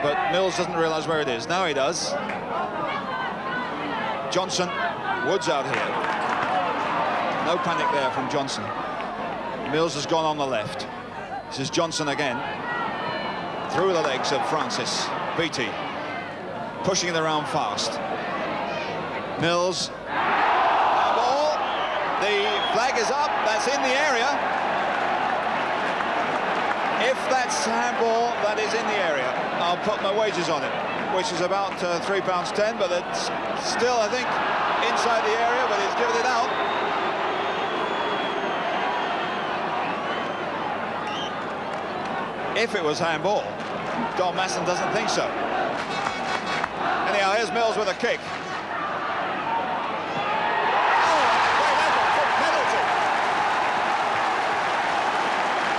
but Mills doesn't realise where it is. Now he does. Johnson, Woods out here. No panic there from Johnson. Mills has gone on the left. This is Johnson again. Through the legs of Francis. Beattie pushing it around fast. Mills. Ball. The flag is up. That's in the area. If that's handball, that is in the area. I'll put my wages on it, which is about £3.10, but it's still, I think, inside the area, but he's given it out. If it was handball, Don Masson doesn't think so. Anyhow, here's Mills with a kick.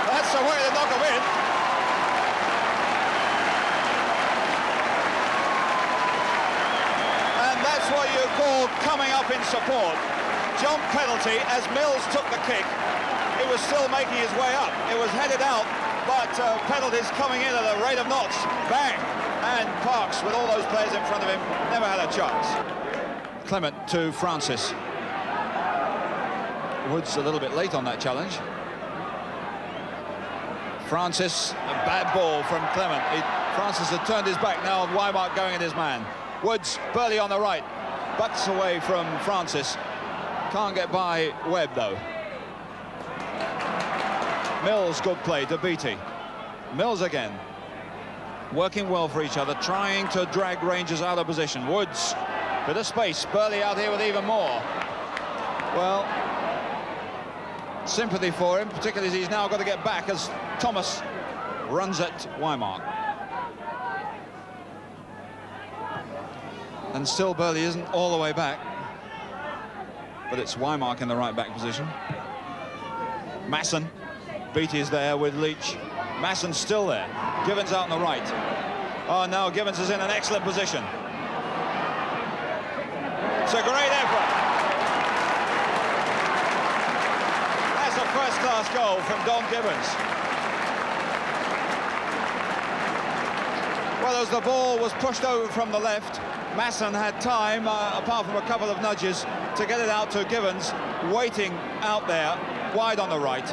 That's the way to knock him in. And that's what you call coming up in support. Jump penalty as Mills took the kick. He was still making his way up. It was headed out, but penalties coming in at a rate of knots. Bang! And Parks, with all those players in front of him, never had a chance. Clement to Francis. Woods a little bit late on that challenge. Francis, a bad ball from Clement. Francis had turned his back now, Waymark going at his man. Woods, Burley on the right, butts away from Francis. Can't get by Webb, though. Mills, good play to Beattie. Mills again. Working well for each other, trying to drag Rangers out of position. Woods, bit of space. Burley out here with even more. Well, sympathy for him, particularly as he's now got to get back as Thomas runs at Waymark. And still Burley isn't all the way back, but it's Waymark in the right back position. Masson, Beattie is there with Leach. Masson's still there. Givens out on the right. Oh, now Givens is in an excellent position. It's a great effort. That's a first-class goal from Don Givens. Well, as the ball was pushed over from the left, Masson had time, apart from a couple of nudges, to get it out to Givens, waiting out there, wide on the right,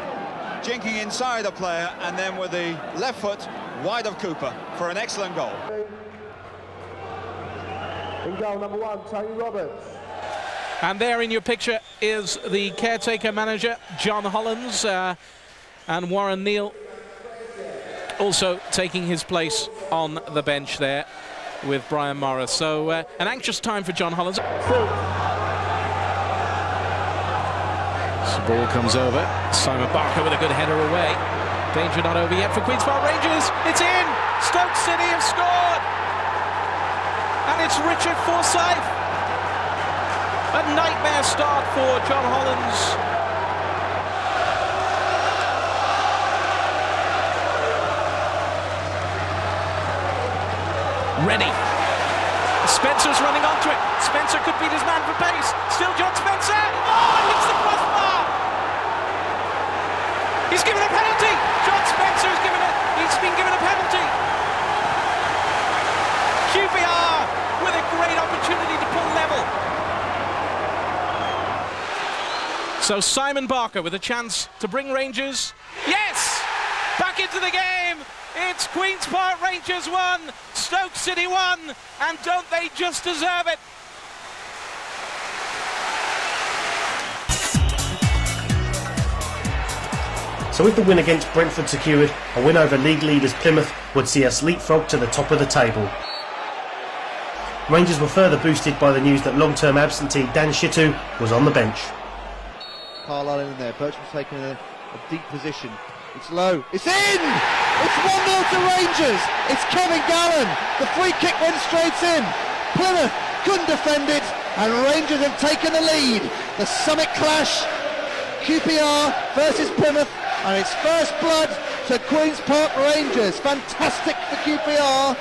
jinking inside a player, and then with the left foot, wide of Cooper, for an excellent goal. In goal number 1, Tony Roberts. And there in your picture is the caretaker manager, John Hollands, and Warren Neal also taking his place on the bench there with Brian Morris. So an anxious time for John Hollands. The ball comes over. Simon Barker with a good header away. Danger not over yet for Queen's Park Rangers. It's in! Stoke City have scored! And it's Richard Forsyth. A nightmare start for John Hollands. Ready. Spencer's running onto it. Spencer could beat his man for pace. Still John Spencer. Oh, it hits the crossbar. He's given a penalty. John Spencer's he's been given a penalty. Q.P.R. with a great opportunity to pull level. So Simon Barker with a chance to bring Rangers. Yes! Back into the game. It's Queen's Park Rangers 1, Stoke City 1, and don't they just deserve it? So with the win against Brentford secured, a win over league leaders Plymouth would see us leapfrog to the top of the table. Rangers were further boosted by the news that long-term absentee Dan Shittu was on the bench. Carlisle in there, Birchman's taking a deep position. It's low, it's in! It's 1-0 to Rangers! It's Kevin Gallen! The free kick went straight in! Plymouth couldn't defend it, and Rangers have taken the lead. The Summit clash, Q.P.R. versus Plymouth, and it's first blood to Queen's Park Rangers. Fantastic for Q.P.R.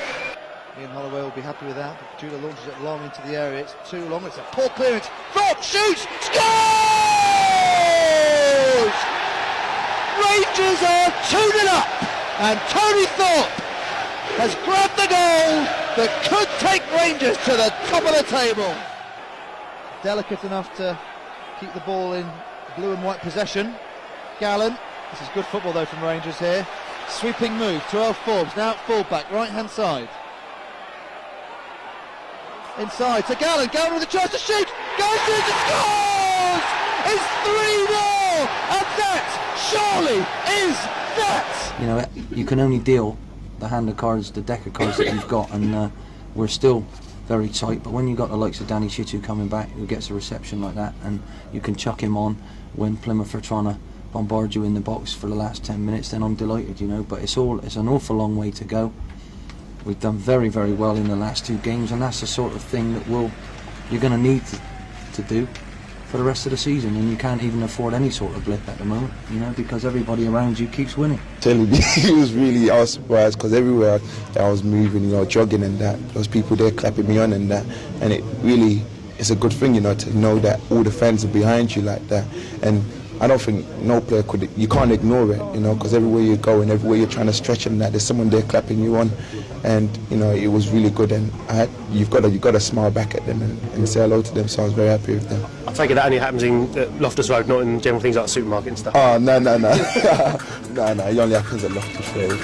Ian Holloway will be happy with that. Judah launches it long into the area, it's too long, it's a poor clearance. Thorpe shoots! Scores! Rangers are 2-0 up, and Tony Thorpe has grabbed the goal that could take Rangers to the top of the table. Delicate enough to keep the ball in blue and white possession. Gallen, this is good football though from Rangers here. Sweeping move to Earl Forbes, now at full-back, right-hand side. Inside to Gallen, Gallen with a chance to shoot, goes in and scores! It's 3-0, and that surely is that! You know, you can only deal the hand of cards, the deck of cards that you've got, and we're still very tight, but when you've got the likes of Danny Shitu coming back, who gets a reception like that, and you can chuck him on when Plymouth are trying to bombard you in the box for the last 10 minutes, then I'm delighted, you know. But it's an awful long way to go. We've done very, very well in the last 2 games, and that's the sort of thing that you're going to need to do for the rest of the season, and you can't even afford any sort of blip at the moment, you know, because everybody around you keeps winning. Telling me, I was surprised, because everywhere I was moving, you know, jogging and that, there was people there clapping me on and that, and it really is a good thing, you know, to know that all the fans are behind you like that. And I don't think no player you can't ignore it, you know, because everywhere you go and everywhere you're trying to stretch and that, there's someone there clapping you on, and you know, it was really good. And you've got to smile back at them and say hello to them. So I was very happy with them. I take it that only happens in Loftus Road, not in general things like the supermarket and stuff. Oh no, no, no, no, no. It only happens at Loftus Road.